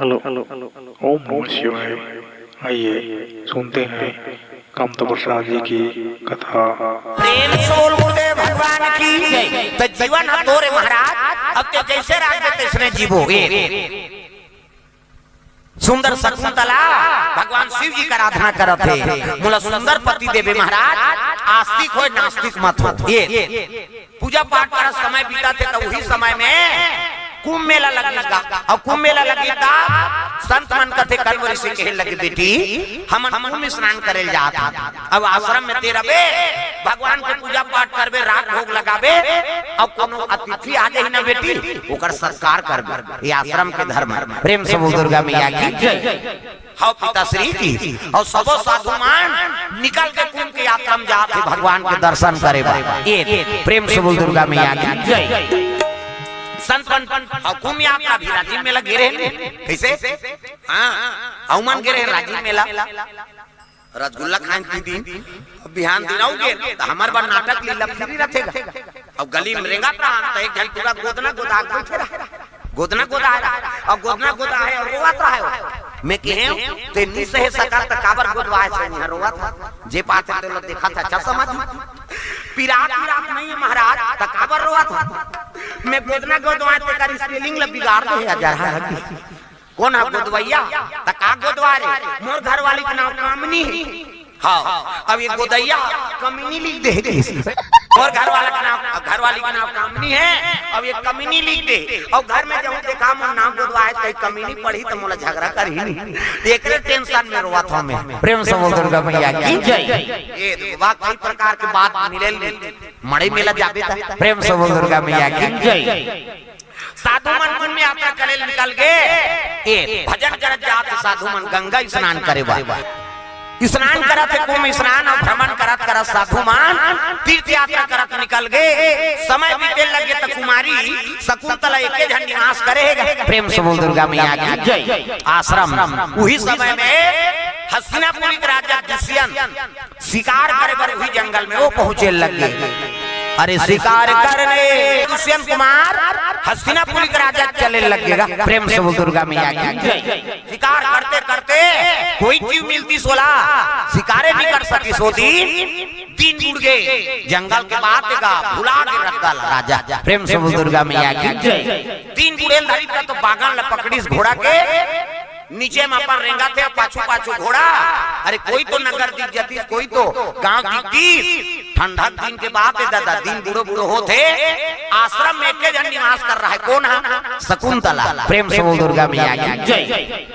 Hello hello ओम नमः शिवाय। आइए सुनते हैं कामता प्रसाद जी की कथा। प्रेम से बोल गुरुदेव भगवान की। तो जीवन है तोरे महाराज, अब ते जैसे राग दे तैसने जीवो। सुंदर शकुंतला भगवान शिव जी का आराधना करत है। मोला सुंदर पति देवे महाराज, आस्तिक हो नास्तिक मत हो। ये पूजा पाठ का समय बीता थे तो वही समय में कुंभ मेला लगेगा। और कुंभ मेला लगेगा संत मन कथे कलवरी से कहे लगे बेटी हम कुंभ स्नान करे जाता। अब आश्रम में तेरा बे भगवान के पूजा पाठ करबे, राग भोग लगाबे। अब कोनो अतिथि आ जाए ना बेटी ओकर सत्कार करबे। ये आश्रम के धर्म है। प्रेम से बोल दुर्गा मैया की जय। हाउ पिताश्री की। और सबो साधुमान निकल के कुंभ के यात्रा में जाते भगवान के दर्शन करे। ये प्रेम से बोल दुर्गा मैया की जय। संत कुंभ यात्रा भी राजीव मेला गिरे कैसे? हाँ औमन गिरे राजीव मेला। रसगुल्ला खान की दिन बिहान दिन आओगे तो हमारे बार नाटक लीला फ्री रखेगा। अब गली में रेंगा तो एक जन पूरा गोदना गोदा गोदना गोदा और गोदना गोदा है और रोवाता है। मैं कहे ते नहीं सह सका त काबर गोदवाए से नहीं रोवा था। जे बात है तो देखा था अच्छा समझ। पिरात नहीं है महाराज त काबर रोवा था। मैं गोदना गोदवाए ते कर स्पेलिंग ल बिगाड़ दे हजार है। कौन है गोदवैया त का गोदवा रे? मोर घर वाली का नाम कामनी है। हाँ अब ये गोदैया कमीनी लिख दे। और घर वाला का नाम घर वाली का नाम कामनी है। अब ये कमीनी लिख दे। और घर में जब देखा मोर नाम गोदवाए तो कमीनी पढ़ी तो मोला झगड़ा करी नहीं। एकरे टेंशन में रोवा था मैं। प्रेम से बोल दुर्गा मैया की जय। ये वाकई प्रकार के बात मिले मड़ई मेला जाबे था। प्रेम से बोल दुर्गा मैया की जय। साधु मन कुंभ में यात्रा करे निकल गए। ए भजन करत जात साधु मन गंगा स्नान करे बा। स्नान करत कुंभ स्नान और भ्रमण करत करत साधु मान तीर्थ यात्रा करत निकल गए। समय बीते लगे तो कुमारी शकुंतला एके जन निवास करेगा। प्रेम से बोल दुर्गा मैया की जय। आश्रम वही समय में हस्तिनापुर के राजा दुष्यंत शिकार करे बर वही जंगल में वो पहुंचे लगे। अरे शिकार करने दुष्यंत कुमार हस्तिनापुर के राजा चले लगेगा। प्रेम से बोल दुर्गा मैया की जय। शिकार करते करते कोई चीज मिलती सोला शिकारे नहीं कर सकी। सो दिन उड़ गए जंगल के बात का भुला के रखा राजा। प्रेम से बोल दुर्गा मैया की जय। दिन बुढ़े धरी का तो बागन ल पकड़ी घोड़ा के नीचे में अपन रेंगा थे पाछू पाछू घोड़ा। अरे कोई तो नगर दिख जाती, कोई तो गांव दिखती। ठंडा दिन के बाद दादा दिन बुढ़ो बुढ़ो होते आश्रम में एक जन निवास कर रहा है। कौन है? शकुंतला। प्रेम से बोल दुर्गा मैया की जय।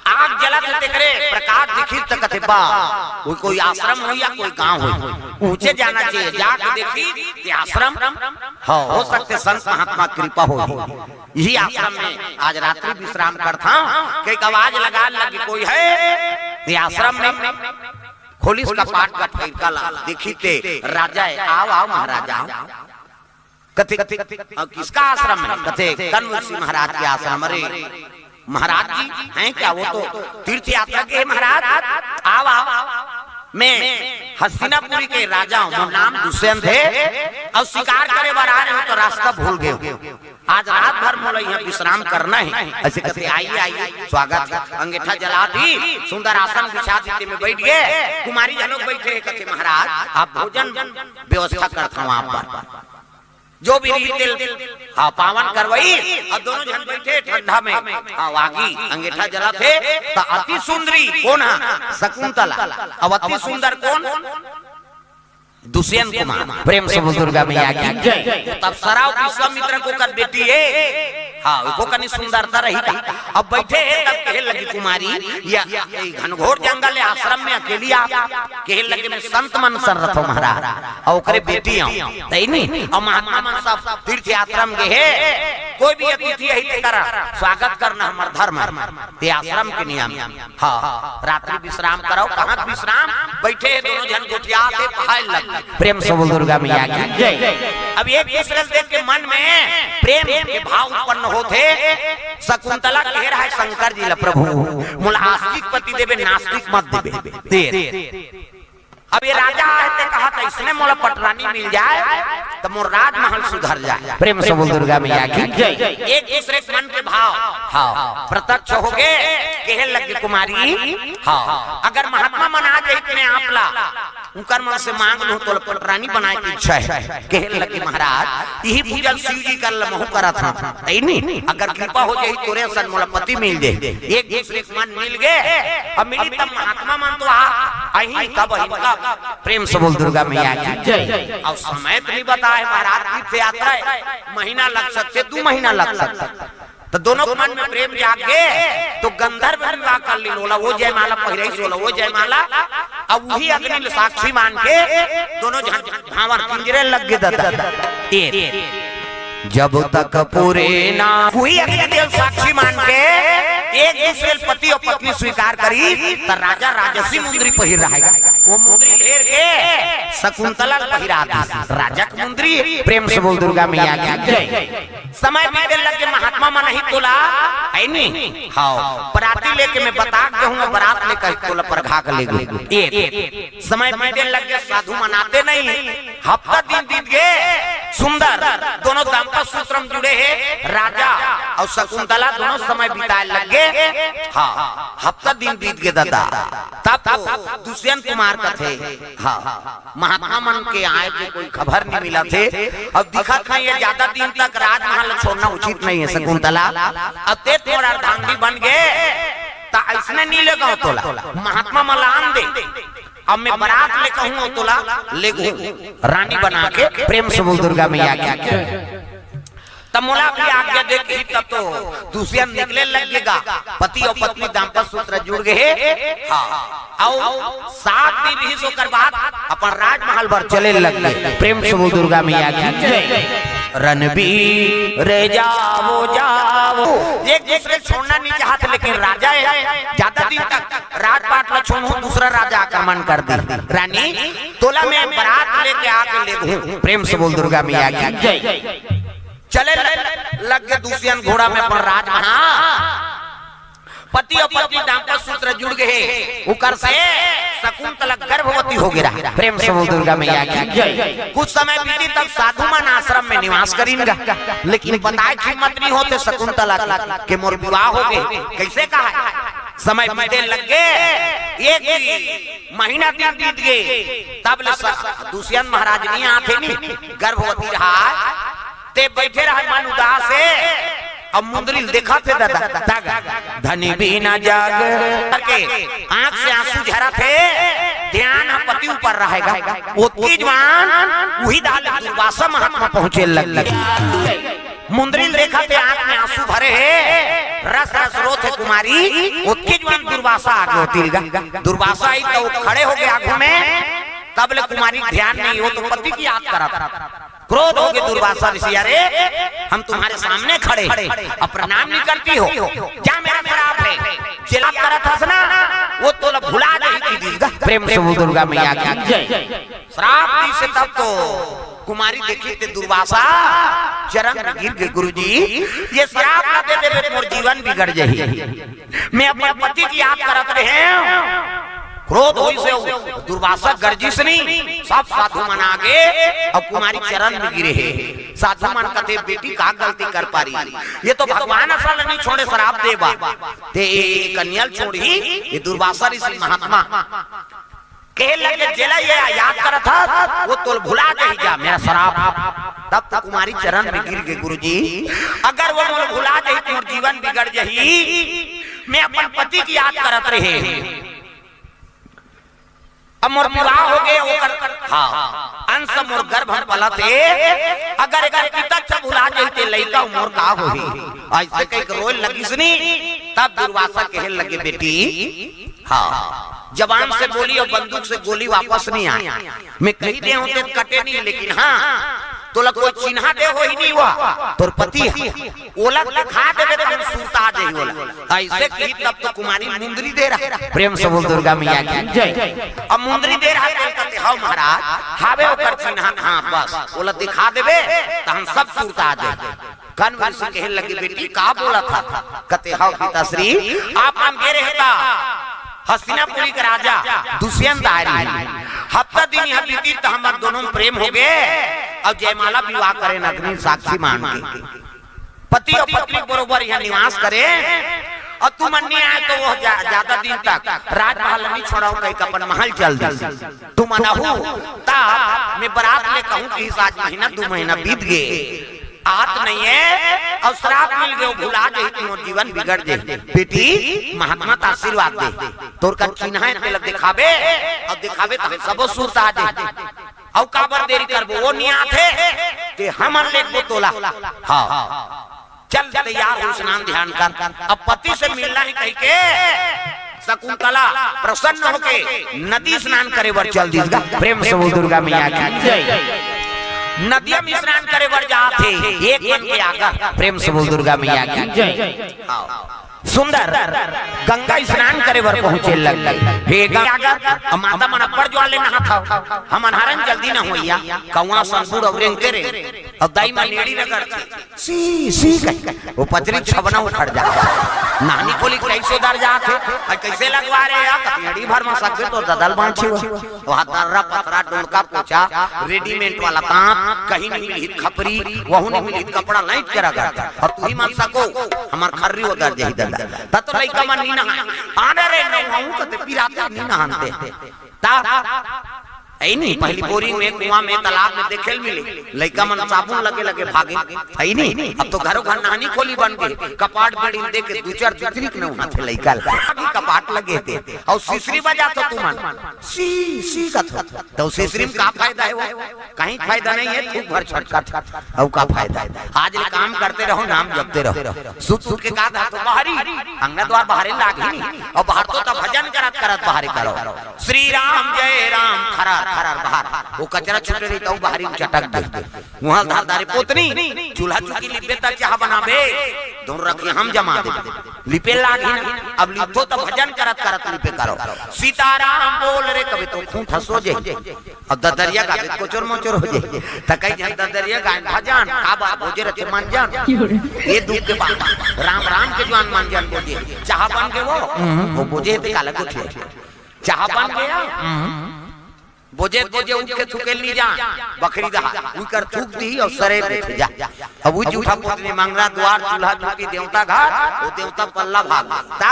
आग जला देते करे प्रकाश दिखी तक कथे बा कोई आश्रम हो या कोई गांव हो ऊंचे जाना चाहिए। जाके देखी कि आश्रम हो सकते संत महात्मा कृपा हो। यही आश्रम में आज रात्रि विश्राम करता हूँ कि आवाज लगा लगी कोई है ये आश्रम में। खोलिस का पाठ का फैलका ला देखी ते राजा है। आओ आओ महाराजा। कथे कथे किसका आश्रम है? कथे कन्वर्सी महाराज के आश्रम। अरे महाराज जी हैं क्या? वो तो तीर्थ यात्रा के महाराज। आओ आओ मैं हस्तिनापुरी के राजा हूँ, नाम दुष्यंत है और शिकार करे बार आ रहे हो तो रास्ता भूल गए। आज रात भर मोला यहाँ विश्राम करना है। ऐसे कहते आइए आइए स्वागत है। अंगीठा जला दी, सुंदर आसन बिछा दी में बैठ गए। कुमारी जनों बैठे कहते महाराज आप भोजन व्यवस्था करता हूँ आप पर जो भी हाँ पावन करवाई। और दोनों जन बैठे ठंडा में आगी अंगीठा जला थे तो अति सुंदरी कौन है? शकुंतला। अब अति सुंदर कौन? दुष्यंत कुमार। प्रेम से बोल दुर्गा मैया की जय। तब सराव विश्वामित्र को कर बेटी है। हाँ वो कनी सुंदरता रही था। अब बैठे हैं तब कहे लगी कुमारी या घनघोर जंगल आश्रम में अकेली आप कहे लगे मैं संत मन सर रथो महाराज और करे बेटी आऊं नहीं। और महात्मा मन सब तीर्थ यात्रा में गए। कोई भी अतिथि यही करा स्वागत करना हमार धर्म है। आश्रम के नियम। हाँ रात्रि विश्राम कराओ। कहाँ विश्राम? बैठे दोनों जन गोटिया के पहाड़ लग। प्रेम से बोल दुर्गा मैया की जय। अब एक दूसरे देख के मन में प्रेम के भाव उत्पन्न होते। शकुंतला कह रहा है शंकर जी ला प्रभु मोला आस्तिक पति देवे नास्तिक मत देवे। अब ये राजा है ते कहा तो इसने मोला पटरानी मिल जाए तो मोर राजमहल सुधर जाए। प्रेम से बोल दुर्गा मैया की जय। एक दूसरे के मन के भाव हाँ प्रत्यक्ष हो गए कहे लगे कुमारी हाँ अगर महात्मा मन आ जाए इतने आपला उनकर मन से मांग लो तो पटरानी बनाए की इच्छा है। कहे लगे महाराज यही पूजन शिव जी कर लमहु करा था नहीं अगर कृपा हो जाए तोरे सन मोला पति मिल जाए। एक दूसरे के मन मिल गए अब मिली तब महात्मा मन तो आई तब इनका प्रेम से बोल दुर्गा मैया की जय। और समय तो नहीं बताए महाराज तीर्थ यात्रा है महीना लग सकते 2 महीना लग सकता तो दोनों के मन में प्रेम जाग गए तो गंधर्व विवाह कर ली लोला वो जयमाला पहिरे सोला वो जयमाला अब वही अग्नि साक्षी मान के दोनों भावर पिंजरे लग गए। जब तक पूरे ना वही अग्निदेव साक्षी मान के एक दूसरे पति और पत्नी स्वीकार करी तो राजा राजसी मुंदरी पहिर रहेगा। वो मुंदरी लेर के शकुंतला पहिरा राजा की मुंदरी। प्रेम से बोल दुर्गा मैया की जय। समय बीते लगे महात्मा मन नहीं तोला है नहीं हाँ बराती लेके मैं बता के हूँ बारात लेकर तोला पर घाक ले गए। समय बीते लगे साधु मनाते नहीं हफ्ता दिन बीत गए सुंदर दोनों दाम्पत्य सूत्र में जुड़े हैं राजा और शकुंतला दोनों समय बिताए लगे हाँ हफ्ता दिन बीत गए दादा तब तो दुष्यंत कुमार का थे हाँ महात्मा मन के आए थे कोई खबर नहीं मिला थे। अब दिखा था ये ज्यादा दिन तक राजमहल छोड़ना उचित नहीं है शकुंतला अते थोड़ा अर्धांगी बन गए ता इसने नहीं लेगा तोला महात्मा मलान दे अब मैं बारात ले कहूँ तोला ले रानी बना के। प्रेम से बोल दुर्गा मैया की तब मोला भी आज्ञा देखी तब तो दुष्यंत निकले लगेगा पति और पत्नी दाम्पत्य सूत्र जुड़ गए हाँ और 7 दिन ही सोकर बाद अपन राजमहल पर चले लगे। प्रेम से बोल दुर्गा मैया की जय। रणबीर रे जाओ जाओ एक दूसरे छोड़ना नहीं चाहते लेकिन राजा है ज्यादा दिन तक राजपाट में छोड़ू दूसरा राजा आक्रमण कर दी रानी तोला में बारात लेके आके ले। प्रेम से बोल दुर्गा मैया की जय। चले लग गए दुष्यंत घोड़ा में पर राजमहल पति और पत्नी दाम्पत्य सूत्र जुड़ गए उकर से शकुंतला गर्भवती हो गया। प्रेम से बोल दुर्गा मैया की जय। कुछ समय बीती तब साधु मन आश्रम में निवास करेंगे लेकिन बताए कीमत नहीं होते शकुंतला के मोर विवाह हो गए कैसे कहा समय बीते लग गए एक महीना दिन बीत गए तब दुष्यंत महाराज नहीं आते नहीं गर्भवती रहा ते बैठे रहा मन उदास है अब मुंदरी देखा थे दादा धनी भी ना जाग करके आंख से आंसू झरा थे ध्यान पति ऊपर रहेगा उतनी जवान वही दाल दुर्वासा महात्मा पहुंचे लग मुंदरी देखा थे आंख में आंसू भरे है रस रस रो थे कुमारी उतनी जवान दुर्वासा आगे होती दुर्वासा आई तो खड़े हो गए आंखों में तब ले कुमारी ध्यान नहीं हो तो पति की याद करा क्रोध हो गए दुर्वासा ऋषि अरे हम तुम्हारे सामने खड़े अब प्रणाम नहीं करती हो क्या मेरा श्राप है चिल्ला करा था ना वो तो भुला नहीं की। प्रेम से बोल दुर्गा मैया की जय। श्राप दी से तब तो कुमारी देखी थे दुर्वासा चरण में गिर गए गुरुजी ये श्राप ना दे दे मोर जीवन बिगड़ जाही मैं अपने पति की याद करत रहे क्रोध हुई से दुर्वासा गर्जिश नहीं सब साधु मन आगे और कुमारी चरण में गिरे है साधु मन कहते बेटी का गलती कर पा रही ये तो भगवान असल नहीं छोड़े शराब देवा ते कन्या छोड़ी ये दुर्वासा ऋषि महात्मा कह लगे जेला ये याद करा था वो तो भुला जाही जा मेरा शराब तब तक कुमारी चरण में गिर गए गुरुजी अगर वो मोल भुला जाही तो जीवन बिगड़ जाही मैं अपन पति की याद करत रहे मोर विवाह हो गए ओकर हाँ अंश मोर गर्भ पलते अगर एक पिता से भुला जाते लइका मोर का होही ऐसे कई रोल लगी तब दुर्वासा कहे लगे बेटी हाँ जवान से बोली और बंदूक से गोली वापस नहीं आई मैं कही दे होते कटे नहीं लेकिन हाँ तो कोई चिन्हा दे हो ही नहीं हुआ तोर पति ओला खा देवे तो सूता आ जाई ओला ऐसे कही तब तो कुमारी मुंदरी दे रहा। प्रेम से बोल दुर्गा मैया की जय। अब मुंदरी दे रहा है कहते हां महाराज हावे ओकर चिन्हा हां बस ओला दिखा देवे तो हम सब सूता आ जाए कन वर्ष कहे लगे बेटी का बोला था कहते हां पिताश्री आप हम गे रहता हस्तिनापुरी का राजा दुष्यंत आ रही हफ्ता दिन यहाँ बीती तो हमारे दोनों में प्रेम हो गए और जयमाला विवाह करे अग्नि साक्षी मान के पति और पत्नी बरोबर यहाँ निवास करे और तू मन नहीं आए तो वो ज्यादा दिन तक राजमहल नहीं छोड़ा कहीं अपन महल चल दी तू मनाहू तब मैं बारात में कहूँ कि आज महीना 2 महीना बीत गए आत नहीं है और श्राप मिल गए भुला गई तुम जीवन बिगड़ जाए बेटी महात्मा का आशीर्वाद दे तोर का चिन्ह है दिखावे और दिखावे तो सबो सूरत आ जाए और काबर देरी करबो वो नहीं आते ते हमन ले को तोला हां चल तैयार हो स्नान ध्यान कर अब पति से मिलना ही कह के शकुंतला प्रसन्न होके नदी स्नान करे बर चल दीगा प्रेम से वो दुर्गा मैया की जय नदिया में स्नान करे बर जाते एक मन के आकर प्रेम से वो दुर्गा मैया की जय सुंदर गंगा स्नान करे बर पहुंचे लग हे गंगा माता मन अपर ज्वाले नहा था हम अनहरन जल्दी न होइया कौवा संपूर औरें करे अब दाई में नेड़ी रगड़ सी सी वो पचरी छबना उखड़ जा नानी कोली कैसे दर जाके और कैसे लगवा रे या कतियड़ी भर में सकते तो ददल बांछी वहां दर्रा पतरा डोलका पोछा रेडीमेड वाला तांत कहीं नहीं मिली खपरी वहु नहीं मिली कपड़ा लाइट करा गया और तू ही मान सको हमार खर्री उधर जही दंदा ततो लइका मन नी नहा आने रे नहु कते पिराते नी नहाते ता ऐ नहीं पहली बोरिंग में कुआं में तालाब में देखेल मिले लइका मन साबुन लगे लगे भागे है नहीं अब तो घरों घर नहानी खोली बन गई कपाट बड़ी देख के 2-4 तितरी के नहा थे लइका अभी कपाट लगे थे और सिसरी बजा तो तू मन सी सी का तो सिसरी में का फायदा है वो कहीं फायदा नहीं है खूब भर छटका अब का फायदा है आज ले काम करते रहो नाम जपते रहो सुत सुत के का तो बाहरी अंगना द्वार बाहर लागी और बाहर तो भजन करत करत बाहर करो श्री राम जय राम खरा खरार बाहर वो कचरा छूटे रही तो बाहरी चटक दे वहां धारदारी पोतनी चूल्हा चुकी लिपे तक चाह बनाबे दोनों रखी हम जमा दे लिपे लागी अब लिपो तो भजन करत करत लिपे करो सीताराम बोल रे कभी तो खून ठसो जे अब ददरिया का कोचर मोचर हो जे त कई जन ददरिया गाय भजन का बात हो जे रचे मान जान ये दुख के बात राम राम के जवान मान जान बोजे चाह बन के वो बोझे ते काला कुछ चाह बन गया बोझे बोझे उठ के थूकेल नहीं जा बकरी दहा उकर थूक दी और सरे बैठ जा अब उठ उठा पोतनी मंगरा द्वार चूल्हा चुकी देवता घाट वो देवता पल्ला भाग ता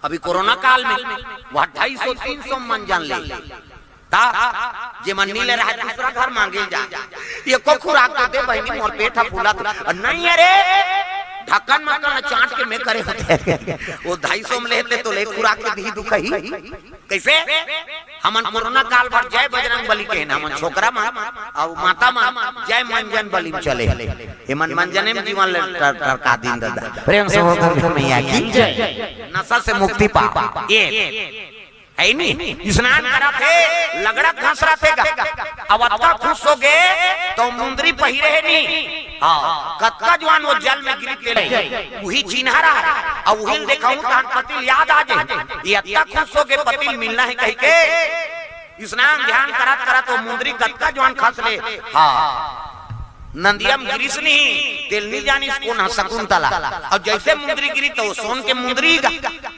अभी कोरोना काल में वह 250-300 मन जान ले ता जे मन नीले रहा दूसरा घर मांगे जा ये को खुराक दे बहनी मोर पेट फूला नहीं अरे ढक्कन मक्कन चाट के मैं करे होते वो 250 में लेते तो ले खुराक के दी दुखई कैसे हमन कोरोना काल भर जय बजरंग बली के हमन छोकरा मा और माता मा जय मंजन बली चले ए मन मंजने में जीवन का दिन दादा प्रेम से हो दुर्गा मैया की जय नशा से मुक्ति पा ये है नहीं स्नान करा थे लगड़ा घास रहा थे अब अत्ता खुश हो गए तो मुंदरी पहिरे है नहीं हाँ कत्का जवान वो जल में गिरते रहे वही चिन्ह रहा और वही देखा हूँ पतिल याद आ जाए ये अत्ता खुश हो गए पतिल मिलना है कह के स्नान ध्यान करा करा तो मुंदरी कत्का जवान खस ले हाँ नंदियम गिरीश नहीं तेल नहीं जानी इसको ना शकुंतला और जैसे मुंदरी गिरी तो सोन के मुंदरी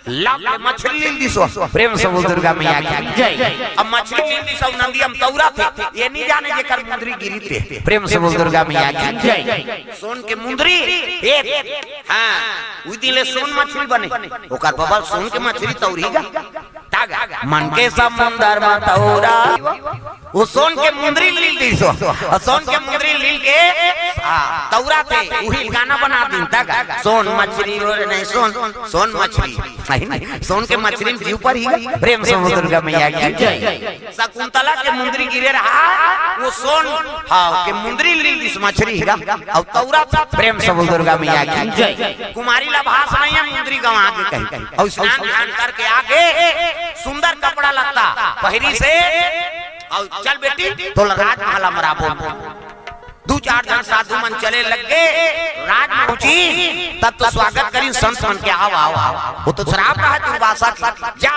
लाभ मछली लील दिसो प्रेम से दुर्गा मैया की जय अब मछली लील दिसो नंदियम तौरा थे ये नहीं जाने जे कर मुंदरी गिरी थे प्रेम से दुर्गा मैया की जय सोन के मुंदरी एक हां उई दिले सोन मछली बने ओकर बबल सोन के मछली तौरीगा तागा मन के समुंदर में तौरा वो सोन के मुंदरी लील दिसो और सोन के मुंदरी लील के तौरा थे वही गाना बना दी तागा सोन मछली और नहीं सोन मछली सोन के मछली जीव पर ही प्रेम से दुर्गा मैया की जय शकुंतला के मुंदरी गिरे रहा वो सोन हाँ के मुंदरी लील दिस मछली और तौरा प्रेम से दुर्गा मैया की जय कुमारी लाभास नहीं है मुंदरी गंवा के कही और स्नान ध्यान करके आगे सुंदर कपड़ा लगता पहरी से और चल बेटी तो राजमहल मराबो 2-4 जन साधु मन चले लग गए राज में पहुंची तब तो स्वागत करी संत मन के आओ आओ वो तो श्राप रहा दुर्वासा जा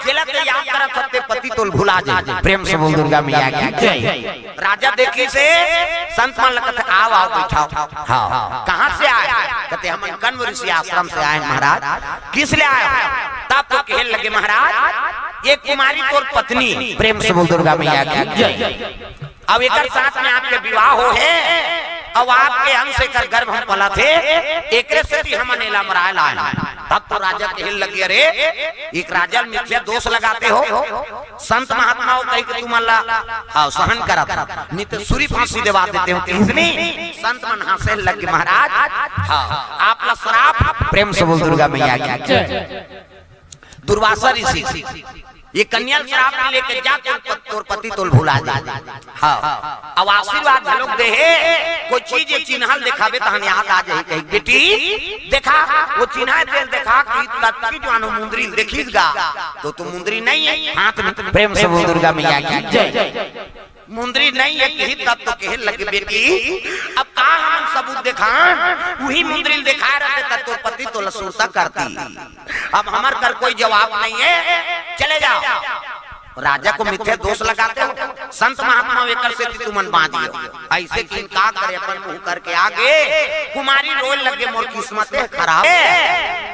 जेला के याद करा सकते पति तो भुला जाए प्रेम से बोल दुर्गा मैया की जय राजा देखी से संत मन लगत आओ आओ बैठाओ हां कहां से आए कहते हम कण्व ऋषि आश्रम से आए महाराज किस लिए आए तब तो कहने लगे महाराज ये कुमारी तोर पत्नी, प्रेम से बोल दुर्गा मैया की जय। अब एक साथ में आपके विवाह हो है, अब आपके अंश कर गर्भ हम पला थे, एक से भी हम अनेला मराए लाए। तब तो राजा के हिल लगी, अरे एक राजा मिथ्या दोष लगाते हो, संत महात्मा हो कहीं तुम अल्लाह सहन करा था, नहीं तो सूरी फांसी दिवा देते हो। किसने संत मन हंसे लगे महाराज, हाँ आप ला श्राप, प्रेम से बोल दुर्गा मैया की। दुर्वासा ऋषि ये कन्या श्राप लेके जा तोर पति तोल भुला जा। हाँ अब आशीर्वाद लोग दे कोई चीज चिन्हल दिखावे तो हम याद आ जाए, कहीं बेटी देखा वो चिन्ह तेल देखा कि तत्की जो मुंदरी देखीगा तो तुम मुंदरी नहीं है हाथ में, प्रेम से बोल दुर्गा मैया की जय। मुंदरी नहीं है कि तब तो कहे लगे बेटी, अब कहा हम सबूत दिखा, वही मुंदरी दिखा रहे थे तो पति तो लसूरता करती। अब हमार कर कोई जवाब नहीं है, चले जाओ। राजा को मिथ्या दोष लगाते हो, संत महात्मा वेकर से तुम मन बांधियो, ऐसे कि इनकार करे अपन मुंह करके आगे। कुमारी रोल लगे मोर किस्मत है खराब,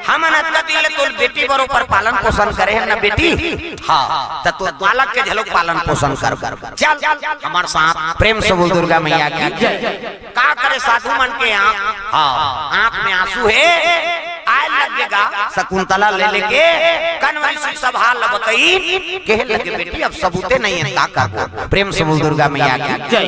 हम अनका दिले तो बेटी बरोबर पालन पोषण करे है ना बेटी, हाँ तो बालक के झलक पालन पोषण कर चल हमार साथ, प्रेम से बोल दुर्गा मैया की जय। का करे साधु मन के आंख, हाँ आंख में आंसू है, आय लगेगा शकुंतला ले लेके कनवरी से सब हाल बताई, कहे लगे बेटी अब सबूते नहीं है, का प्रेम से बोल दुर्गा मैया की जय।